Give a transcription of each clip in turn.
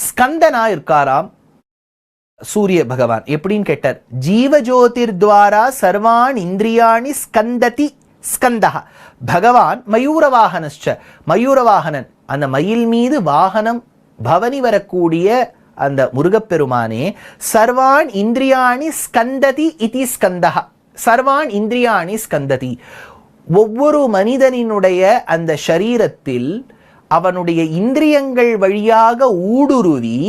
ஸ்கந்தனா இருக்காராம் சூரிய பகவான். எப்படின்னு கேட்டார், ஜீவஜோதிர் துவாரா சர்வான் இந்திரியாணி ஸ்கந்ததி ஸ்கந்தா. பகவான் மயூரவாகனஸ்ச, மயூரவாகனன், அந்த மயில் மீது வாகனம் பவனி வரக்கூடிய அந்த முருகப்பெருமானே சர்வான் இந்திரியாணி ஸ்கந்ததி இதி ஸ்கந்தா. சர்வான் இந்திரியாணி ஸ்கந்ததி. ஒவ்வொரு மனிதனினுடைய அந்த சரீரத்தில் அவனுடைய இந்திரியங்கள் வழியாக ஊடுருவி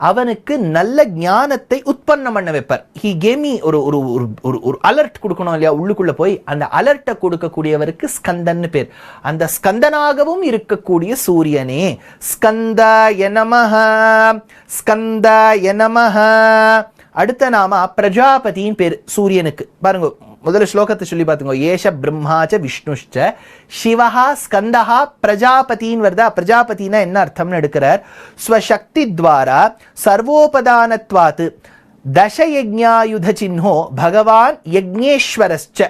அவனுக்கு நல்ல ஞானத்தை உற்பத்தம் பண்ண வைப்பார். ஹி கேவ் மீ ஒரு ஒரு ஒரு அலர்ட் கொடுக்கணும் இல்லையா, உள்ளுக்குள்ள போய் அந்த அலர்ட்டை கொடுக்கக்கூடியவருக்கு ஸ்கந்தன்னு பேர். அந்த ஸ்கந்தனாகவும் இருக்கக்கூடிய சூரியனே ஸ்கந்தாய நமஹ, ஸ்கந்தாய நமஹ. அடுத்த நாம பிரஜாபதியின் பேர் சூரியனுக்கு. பாருங்க, முதல்ல ஸ்லோகத்தை சொல்லி பார்த்துங்க. ஏஷ பிரம்மாச்ச விஷ்ணுஷ்ச சிவஹா ஸ்கந்தஹா பிரஜாபதின்னு வருதா. பிரஜாபதினா என்ன அர்த்தம்னு எடுக்கிறார். ஸ்வசக்தி துவாரா சர்வோபதானத்வாத் தசயஜ்ஞாயுத சின்னோ பகவான் யக்ஞேஸ்வரஸ்ச.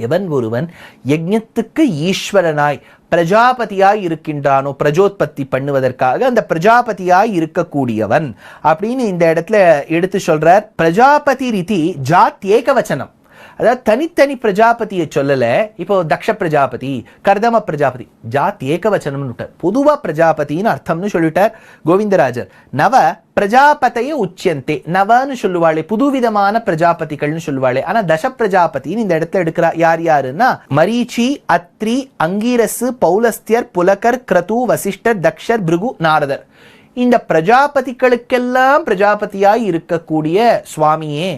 எவன் ஒருவன் யஜ்ஞத்துக்கு ஈஸ்வரனாய் பிரஜாபதியாய் இருக்கின்றானோ, பிரஜோத்பத்தி பண்ணுவதற்காக அந்த பிரஜாபதியாய் இருக்கக்கூடியவன் அப்படின்னு இந்த இடத்துல எடுத்து சொல்றார். பிரஜாபதி ரீதி ஜாத் ஏகவச்சனம். அதாவது தனித்தனி பிரஜாபதியை சொல்லல. இப்போ தக்ஷ பிரஜாபதி, கர்தம பிரஜாபதி, ஜாத் ஏகவச்சனம்னு விட்டார். பொதுவா பிரஜாபதினு அர்த்தம்னு சொல்லிட்டார் கோவிந்தராஜர். நவ பிரஜாபதைய உச்சியந்தே. நவன்னு சொல்லுவாளே, புதுவிதமான பிரஜாபதிகள்னு சொல்லுவாளே. ஆனா தச பிரஜாபதினு இந்த இடத்துல எடுக்கிறா. யார் யாருன்னா மரீச்சி, அத்ரி, அங்கீரசு, பௌலஸ்தியர், புலகர், கிரது, வசிஷ்டர், தக்ஷர், பிருகு, நாரதர். இந்த பிரஜாபதிகளுக்கெல்லாம் பிரஜாபதியாய் இருக்கக்கூடிய சுவாமியே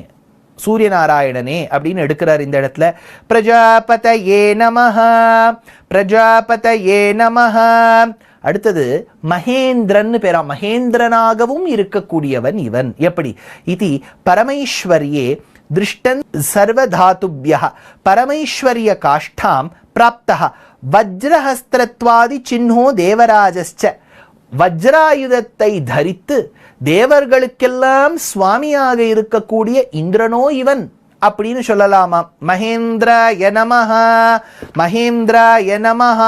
சூரியநாராயணனே அப்படின்னு எடுக்கிறார் இந்த இடத்துல. பிரஜாபதயே நமஹ, பிரஜாபதயே நமஹ. அடுத்தது மகேந்திரன் பேரா. மகேந்திரனாகவும் இருக்கக்கூடியவன் இவன். எப்படி இதி பரமைஸ்வரியே திருஷ்டன் சர்வதாத்துப்யா பரமைஸ்வரிய காஷ்டாம் பிராப்தः வஜ்ரஹஸ்திரத்வாதி சின்னோ தேவராஜஸ்ச. வஜ்ராயுதத்தை தரித்து தேவர்களுக்கெல்லாம் சுவாமியாக இருக்கக்கூடிய இந்திரனோ இவன் அப்படின்னு சொல்லலாமா. மகேந்திராய நமஹ, மகேந்திராய நமஹ.